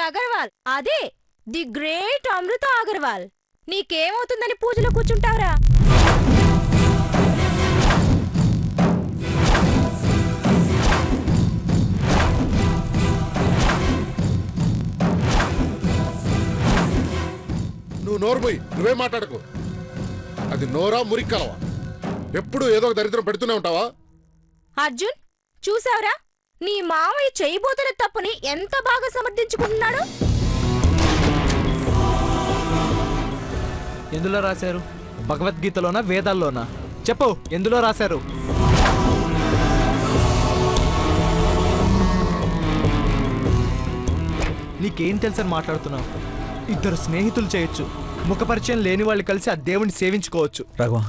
అగర్వాల్, అదే the great అమృత అగర్వాల్. నీకేమవుతుందని పూజలో కూర్చుంటావురా? నువ్వు నోరుమోయి, నువ్వే మాట్లాడకు. అది నోరా మురిక్కలవా? ఎప్పుడు ఏదో ఒక దరిద్రం పెడుతూనే ఉంటావా? అర్జున్, చూసావురా నీ మామయ్య చేయబోతున్న తప్పుని ఎంత బాగా సమర్థించుకుంటున్నాడు. ఎందులో రాశారు? భగవద్గీతలోనా వేదాల్లోనా? చెప్పు, ఎందులో రాశారు? నీకేం తెలుసని మాట్లాడుతున్నావు? ఇద్దరు స్నేహితులు చేయొచ్చు, ముఖపరిచయం లేని వాళ్ళు కలిసి ఆ దేవుణ్ణి సేవించుకోవచ్చు. రాఘవ,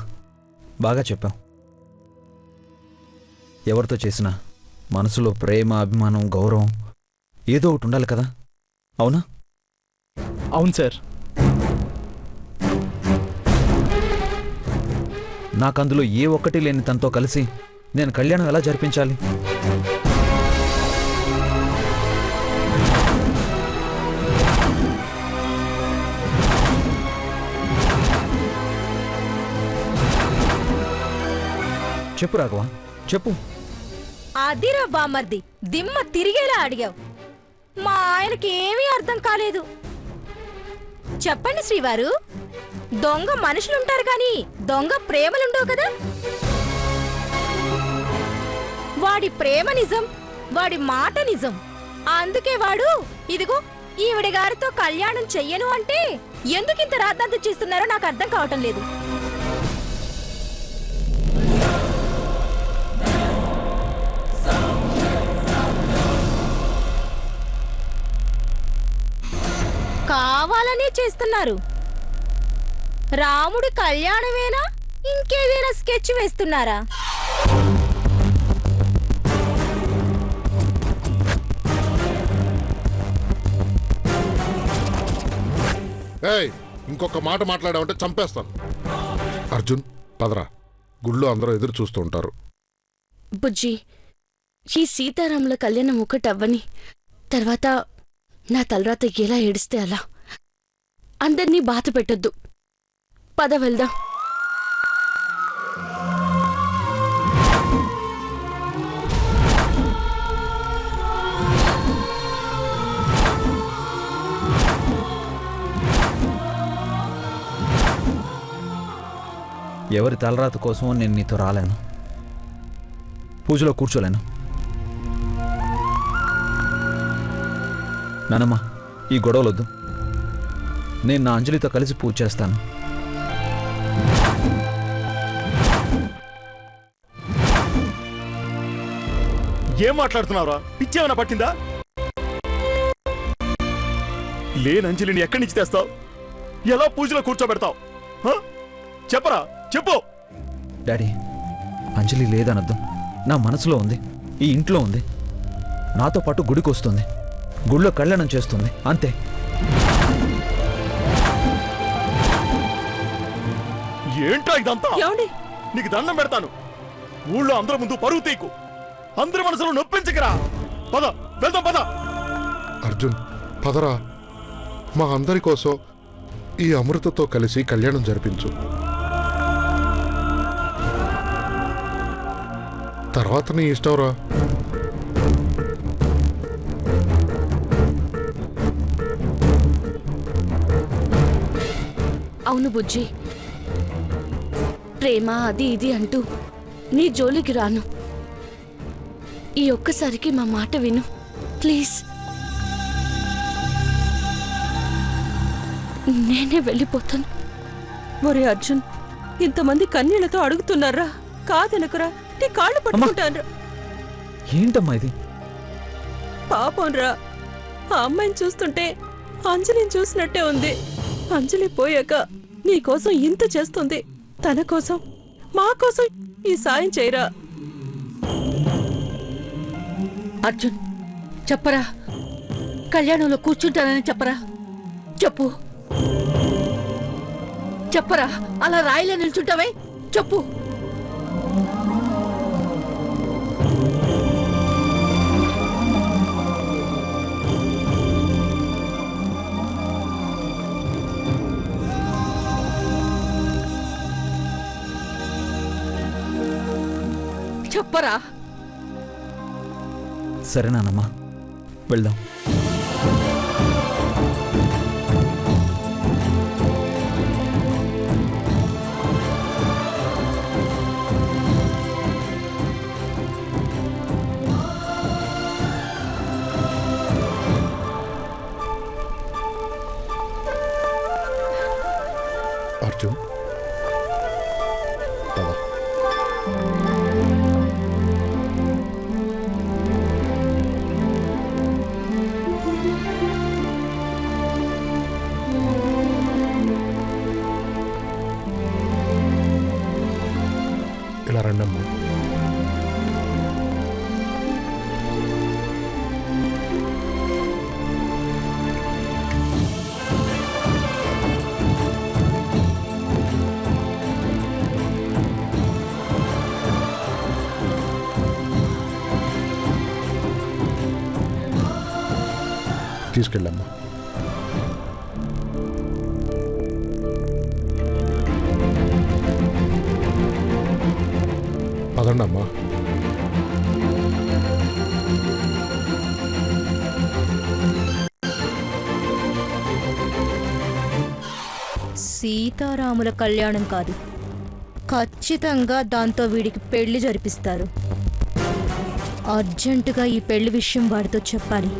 బాగా చెప్పావు. ఎవరితో చేసినా మనసులో ప్రేమ, అభిమానం, గౌరవం ఏదో ఒకటి ఉండాలి కదా, అవునా? అవును సార్. నాకందులో ఏ ఒక్కటి లేని తనతో కలిసి నేను కళ్యాణం ఎలా జరిపించాలి? చెప్పు రాఘవ, చెప్పు. అదిరా బామర్ది, దిమ్మ తిరిగేలా అడిగావు. మా ఆయనకి ఏమీ అర్థం కాలేదు. చెప్పండి శ్రీవారు, దొంగ మనుషులుంటారు కాని దొంగ ప్రేమలుండవు కదా. వాడి ప్రేమ నిజం, వాడి మాట నిజం. అందుకే వాడు ఇదిగో ఈవిడ గారితో కళ్యాణం చెయ్యను అంటే ఎందుకింత రాద్ధాంతం చేస్తున్నారో నాకు అర్థం కావటం లేదు. కావాలనే చేస్తున్నారు. రాముడి కళ్యాణమేనా, ఇంకేదైనా స్కెచ్ వేస్తున్నారా? ఏయ్, ఇంకొక మాట మాట్లాడావంటే చంపేస్తాను. అర్జున్, పదరా. గుళ్ళో అందరూ ఎదురు చూస్తూ ఉంటారు. బుజ్జి, ఈ సీతారాముల కళ్యాణం ఒకటవ్వని తర్వాత నా తలరాత ఎలా ఏడిస్తే అలా. అందర్నీ బాధ పెట్టొద్దు. పద వెళ్దాం. ఎవరి తలరాత కోసం నేను నీతో రాలేను, పూజలో కూర్చోలేను. నానమ్మ, ఈ గొడవలొద్దు. నేను నా అంజలితో కలిసి పూజ చేస్తాను. ఏం మాట్లాడుతున్నావురా? పిచ్చేమన్నా పట్టిందా? లేని అంజలిని ఎక్కడి నుంచి తెస్తావు? ఎలా పూజలో కూర్చోబెడతావు? చెప్పరా, చెప్పు. డాడీ, అంజలి లేదనద్దు. నా మనసులో ఉంది, ఈ ఇంట్లో ఉంది. నాతో పాటు గుడికి వస్తుంది, గుళ్ళో కళ్యాణం చేస్తుంది, అంతే. ఏంటో ఇదంతా? నీకు దండం పెడతాను. ఊళ్ళో అందరి ముందు పరువు తీకు, అందరి మనసులో నొప్పించకరా. పద, వెళ్దాం, పద. అర్జున్, పదరా. మా అందరి కోసం ఈ అమృతతో కలిసి కళ్యాణం జరిపించు. తర్వాత నీ ఇష్టంరా. అవును బుజ్జి, ప్రేమ అది ఇది అంటూ నీ జోలికి రాను. ఈ ఒక్కసారికి మా మాట విను ప్లీజ్. నేనే వెళ్ళిపోతాను. ఒరే అర్జున్, ఇంతమంది కన్నీళ్లతో అడుగుతున్నారా? కాదనకురా, నీ కాళ్ళు పట్టుకుంటాను. ఏంటమ్మా ఇది? పాపం రా, ఆ అమ్మాయిని చూస్తుంటే అంజలిని చూసినట్టే ఉంది. అంజలి పోయాక నీకోసం ఇంత చేస్తుంది. తన కోసం, మా కోసం ఈ సాయం చేయరా. అర్జున్, చెప్పరా, కళ్యాణంలో కూర్చుంటానని చెప్పరా. చెప్పు, చెప్పరా. అలా రాయిలో నిల్చుంటావే, చెప్పు. చెప్పరా. సరే నానమ్మా, వెళ్దాం. అర్జున్ పద. ఇలా రండమ్మా. తీసుకెళ్ళమ్మా. పదండమ్మా. సీతారాముల కళ్యాణం కాదు, ఖచ్చితంగా దాంతో వీడికి పెళ్లి జరిపిస్తారు. అర్జెంటుగా ఈ పెళ్లి విషయం వాడితో చెప్పాలి.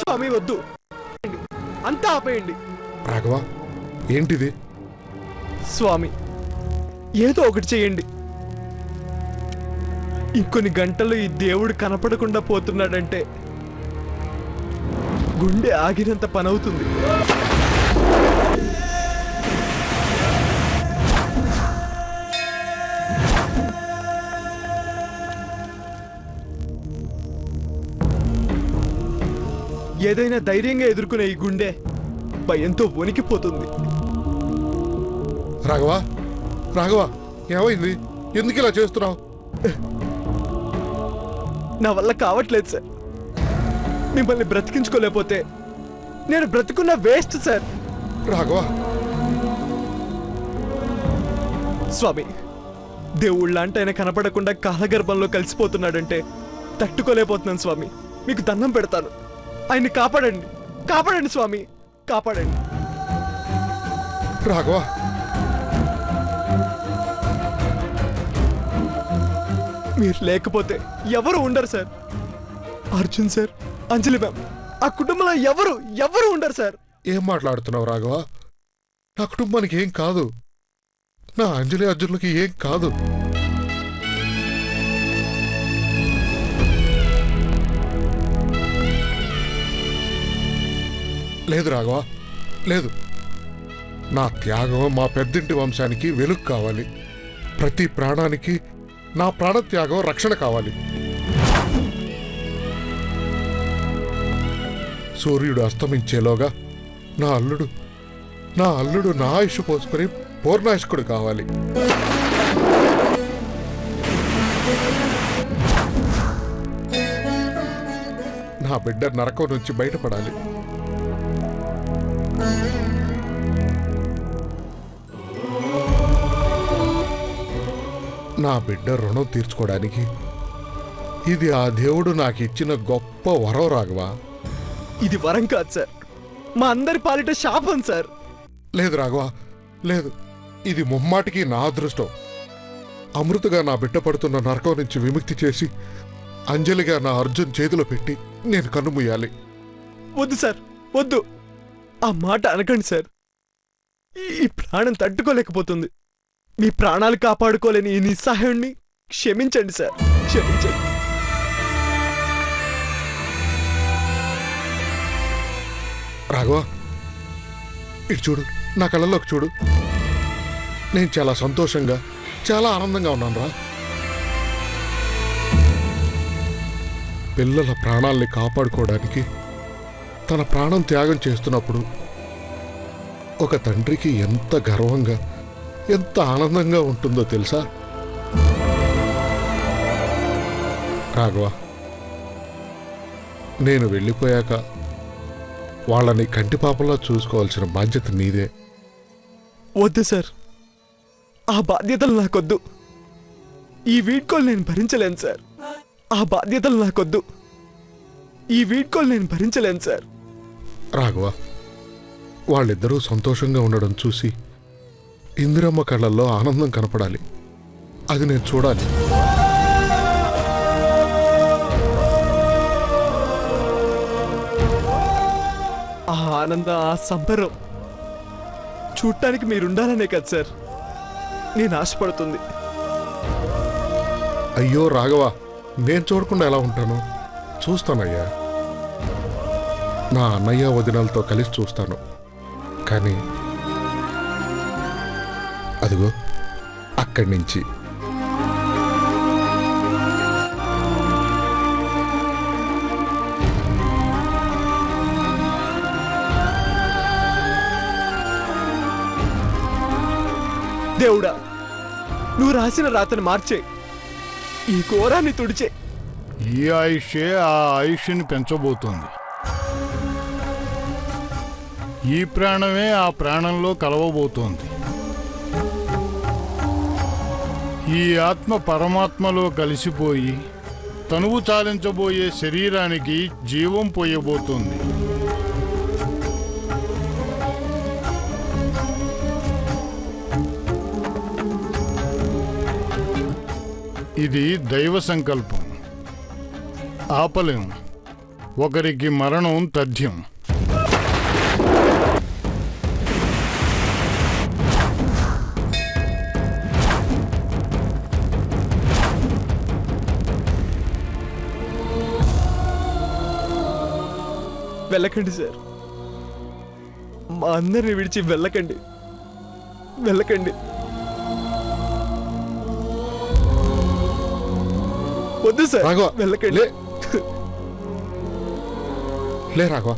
స్వామి వద్దు, అంతా ఆపేయండి. రాఘవ, ఏంటిది? స్వామి, ఏదో ఒకటి చేయండి. ఇంకొన్ని గంటలు ఈ దేవుడు కనపడకుండా పోతున్నాడంటే గుండె ఆగినంత పనవుతుంది. ఏదైనా ధైర్యంగా ఎదుర్కొనే ఈ గుండె భయంతో వణికిపోతుంది. రాఘవ, రాఘవ, ఏమైంది? ఎందుకు ఇలా చేస్తున్నావు? నా వల్ల కావట్లేదు సార్. మిమ్మల్ని బ్రతికించుకోలేకపోతే నేను బ్రతుకున్న వేస్ట్ సార్. రాఘవ, స్వామి, దేవుళ్ళంటే ఆయన కనపడకుండా కాలగర్భంలో కలిసిపోతున్నాడంటే తట్టుకోలేకపోతున్నాను స్వామి. మీకు దండం పెడతాను, ఆయన్ని కాపాడండి, కాపాడండి స్వామి, కాపాడండి. రాఘవ, మీరు లేకపోతే ఎవరు ఉండరు సార్. అర్జున్ సార్, అంజలి మ్యామ్, ఆ కుటుంబంలో ఎవరు ఉండరు సార్. ఏం మాట్లాడుతున్నావు రాఘవ? నా కుటుంబానికి ఏం కాదు, నా అంజలి అర్జునులకి ఏం కాదు. లేదు రాఘవ, లేదు. నా త్యాగం మా పెద్దింటి వంశానికి వెలుగు కావాలి. ప్రతి ప్రాణానికి నా ప్రాణత్యాగం రక్షణ కావాలి. సూర్యుడు అస్తమించేలోగా నా అల్లుడు నా ఆయుష్ పోసుకుని పూర్ణాయుష్కుడు కావాలి. నా బిడ్డ నరకం నుంచి బయటపడాలి. నా బిడ్డ రుణం తీర్చుకోవడానికి ఇది ఆ దేవుడు నాకు ఇచ్చిన గొప్ప వరం రాఘవా. ఇది వరం కాదు సార్, మా అందరి పాలిట శాపం సార్. లేదు రాఘవా, లేదు. ఇది ముమ్మాటికి నా అదృష్టం. అమృతగా నా బిడ్డ పడుతున్న నరకం నుంచి విముక్తి చేసి అంజలిగా నా అర్జున్ చేతిలో పెట్టి నేను కన్నుమూయాలి. వద్దు సార్, వద్దు. ఆ మాట అనకండి సార్. ఈ ప్రాణం తట్టుకోలేకపోతుంది. మీ ప్రాణాలు కాపాడుకోలేని ఈ నిస్సహాయుణ్ణి క్షమించండి సార్, క్షమించండి. రాఘవ, ఇటు చూడు, నా కళ్ళల్లోకి చూడు. నేను చాలా సంతోషంగా, చాలా ఆనందంగా ఉన్నాను రా. పిల్లల ప్రాణాల్ని కాపాడుకోవడానికి తన ప్రాణం త్యాగం చేస్తున్నప్పుడు ఒక తండ్రికి ఎంత గర్వంగా, ఎంత ఆనందంగా ఉంటుందో తెలుసా? రాఘవ, నేను వెళ్ళిపోయాక వాళ్ళని కంటిపాపలా చూసుకోవాల్సిన బాధ్యత నీదే. వద్దు సార్, ఆ బాధ్యతలు నాకొద్దు. ఈ వీడ్కోలు నేను భరించలేను సార్. ఆ బాధ్యతలు నాకొద్దు. ఈ వీడ్కోలు నేను భరించలేను సార్. రాఘవ, వాళ్ళిద్దరూ సంతోషంగా ఉండడం చూసి ఇందిరమ్మ కళ్ళల్లో ఆనందం కనపడాలి. అది నేను చూడాలి. ఆ ఆనందం, ఆ సంబరం చూడటానికి మీరుండాలనే కదా సార్ నేను ఆశపడుతుంది. అయ్యో రాఘవ, నేను చూడకుండా ఎలా ఉంటాను? చూస్తానయ్యా, నా అన్నయ్య వదినలతో కలిసి చూస్తాను. కానీ అదిగో అక్కడి నుంచి దేవుడా, నువ్వు రాసిన రాతను మార్చే, ఈ ఘోరాన్ని తుడిచే. ఈ ఆయుషే ఆ ఆయుష్ని పెంచబోతోంది. ఈ ప్రాణమే ఆ ప్రాణంలో కలవబోతోంది. ఈ ఆత్మ పరమాత్మలో కలిసిపోయి తనువు చాలించబోయే శరీరానికి జీవం పోయబోతోంది. ఇది దైవ సంకల్పం, ఆపలేం. ఒకరికి మరణం తథ్యం. వెళ్ళకండి సార్, మా అందరిని విడిచి వెళ్ళకండి, వెళ్ళకండి. వద్దు సార్, రాఘవ, వెళ్ళకండి. లే. లే రాఘవ,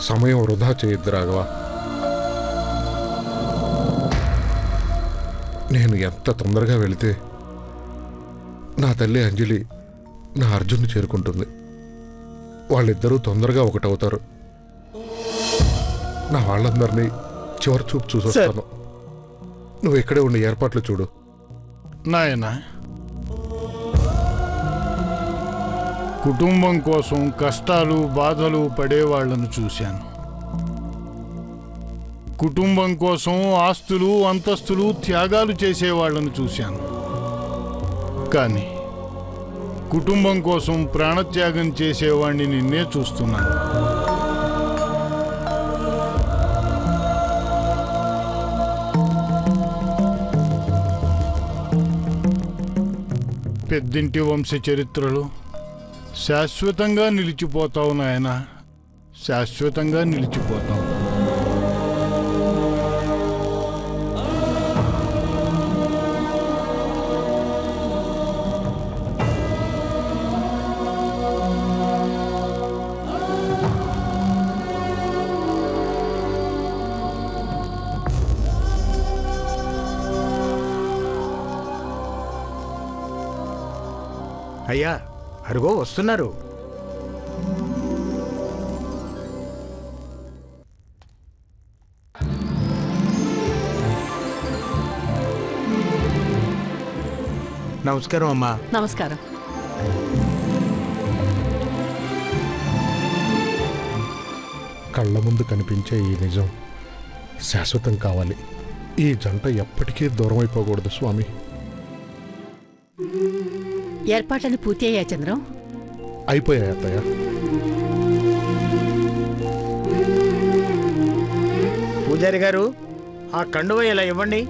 సమయం వృధా చేయొద్దు రాఘవ. నేను ఎంత తొందరగా వెళితే నా తల్లి అంజలి నా అర్జున్ని చేరుకుంటుంది. వాళ్ళిద్దరూ తొందరగా ఒకటవుతారు. నా వాళ్ళందరినీ చివరి చూపు చూసొస్తాను. నువ్వు ఇక్కడే ఉండి ఏర్పాట్లు చూడు. నాయనా, కుటుంబం కోసం కష్టాలు బాధలు పడేవాళ్లను చూశాను. కుటుంబం కోసం ఆస్తులు అంతస్తులు త్యాగాలు చేసేవాళ్లను చూశాను. కానీ కుటుంబం కోసం ప్రాణత్యాగం చేసేవాణ్ణి నిన్నే చూస్తున్నాను. పెద్దింటి వంశ చరిత్రలో శాశ్వతంగా నిలిచిపోతావు నాయనా, శాశ్వతంగా నిలిచిపోతావు. అయ్యా, అరుగో వస్తున్నారు. నమస్కారం అమ్మా. నమస్కారం. కళ్ళ ముందు కనిపించే ఈ నిజం శాశ్వతం కావాలి. ఈ జంట ఎప్పటికీ దూరం అయిపోకూడదు స్వామి. ఏర్పాట్లని పూర్తి అయ్యా చంద్రం? అయిపోయాయి అత్తయ్య. పూజారి గారు, ఆ కండువ ఇలా ఇవ్వండి.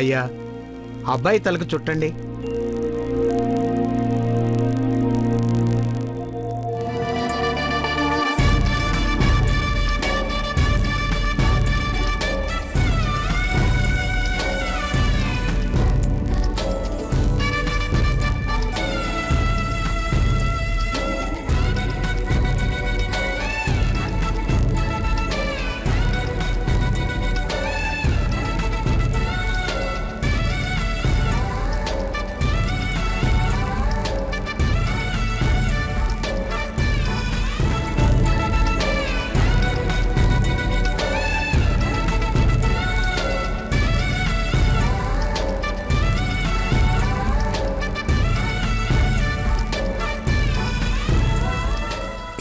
అయ్యా అబ్బాయి తలకు చుట్టండి.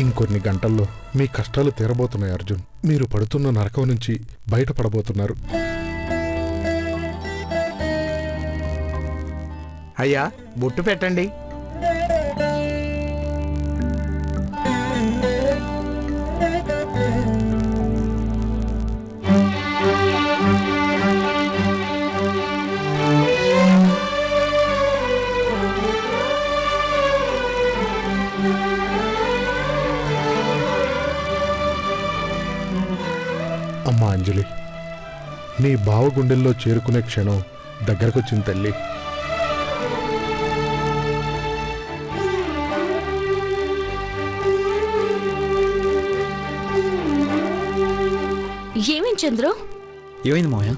ఇంకొన్ని గంటల్లో మీ కష్టాలు తీరబోతున్నాయి అర్జున్. మీరు పడుతున్న నరకం నుంచి బయటపడబోతున్నారు. అయ్యా బొట్టు పెట్టండి. అమ్మా అంజలి, నీ బావ గుండెల్లో చేరుకునే క్షణం దగ్గరకొచ్చింది తల్లి. ఏమేం చంద్రు? ఏమైంది మావయ్య?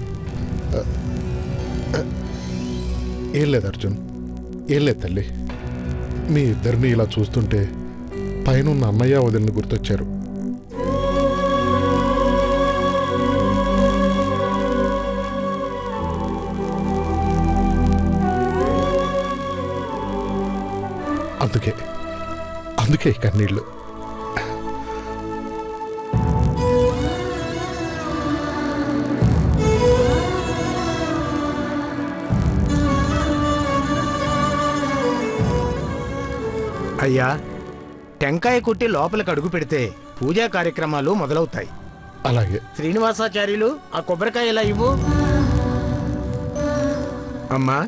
ఏం లేదు అర్జున్, ఏం లేదు తల్లి. మీ ఇద్దరిని ఇలా చూస్తుంటే పైనున్న అన్నయ్య వదిలిని గుర్తొచ్చారు. అందుకే ఈ కన్నీళ్ళు. అయ్యా టెంకాయ కొట్టి లోపలికి అడుగు పెడితే పూజా కార్యక్రమాలు మొదలవుతాయి. అలాగే. శ్రీనివాసాచార్యులు ఆ కొబ్బరికాయ ఇలా ఇవ్వు. అమ్మా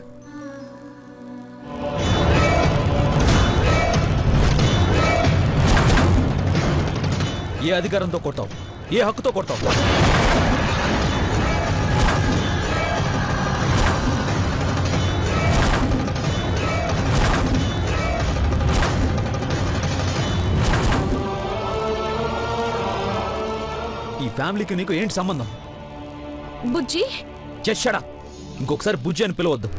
ఏ అధికారంతో కొడతావు? ఏ హక్కుతో కొడతావు? ఈ ఫ్యామిలీకి నీకు ఏంటి సంబంధం? బుజ్జి చెషడా, ఇంకొకసారి బుజ్జి అని పిలవద్దు.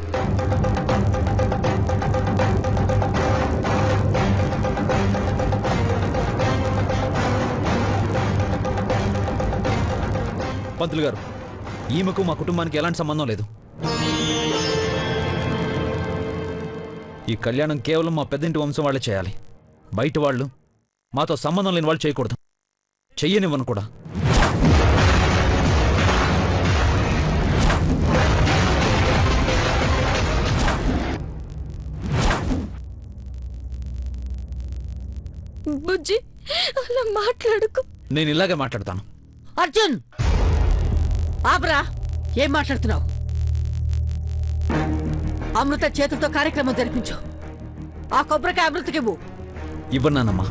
పంతులు గారు, ఈమెకు మా కుటుంబానికి ఎలాంటి సంబంధం లేదు. ఈ కళ్యాణం కేవలం మా పెద్దింటి వంశం వాళ్ళే చేయాలి. బయట వాళ్ళు, మాతో సంబంధం లేని వాళ్ళు చేయకూడదు. చెయ్యనివ్వను కూడా. బుజ్జి అలా మాట్లాడుకో. నేను ఇలాగే మాట్లాడతాను. అర్జున్ ఆబ్రా, ఏం మాట్లాడుతున్నావు? అమృత చేతులతో కార్యక్రమం జరిపించు. ఆ కొబ్బరికాయ అమృతకివ్వు. ఇవ్వన్నానమ్మా.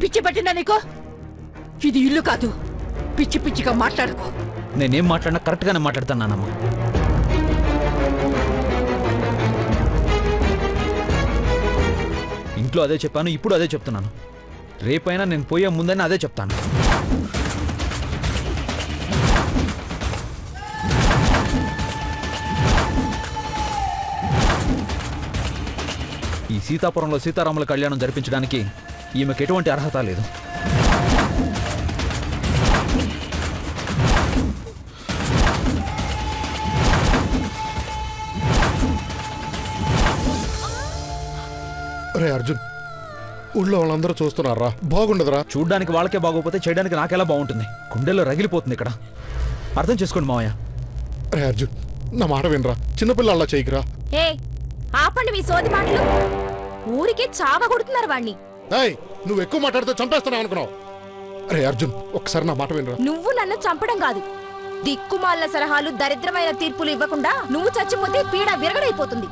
పిచ్చి పట్టిందా నీకో? ఇది ఇల్లు కాదు. పిచ్చి పిచ్చిగా మాట్లాడుకో. నేనేం మాట్లాడినా కరెక్ట్గానే మాట్లాడుతానమ్మా. ఇంట్లో అదే చెప్పాను, ఇప్పుడు అదే చెప్తున్నాను. రేపైనా నేను పోయే ముందని అదే చెప్తాను. ఈ సీతాపురంలో సీతారాముల కళ్యాణం జరిపించడానికి ఈమెకు ఎటువంటి అర్హత లేదు. రే అర్జున్, ఊళ్ళో వాళ్ళందరూ చూస్తున్నారా? బాగుండదురా. చూడ్డానికి వాళ్ళకే బాగోపోతే చేయడానికి నాకెలా బాగుంటుంది? గుండెల్లో రగిలిపోతుంది ఇక్కడ. అర్థం చేసుకోండి మావయ్య. రే అర్జున్, నా మాట వినరా. చిన్నపిల్లల్లా చేయకురా. ఏ ఆపండి మీ సోది మాటలు. ఊరికే చావ కొడుతున్నారు వాణ్ణి. ఏయ్, నువ్వు ఎక్కువ మాట్లాడితే చంపేస్తున్నావు అనుకున్నావు. రే అర్జున్, ఒక్కసారి నా మాట వినరా. నువ్వు నన్ను చంపడం కాదు, దిక్కుమాలిన సలహాలు దరిద్రమైన తీర్పులు ఇవ్వకుండా నువ్వు చచ్చిపోతే పీడ విరగడైపోతుంది.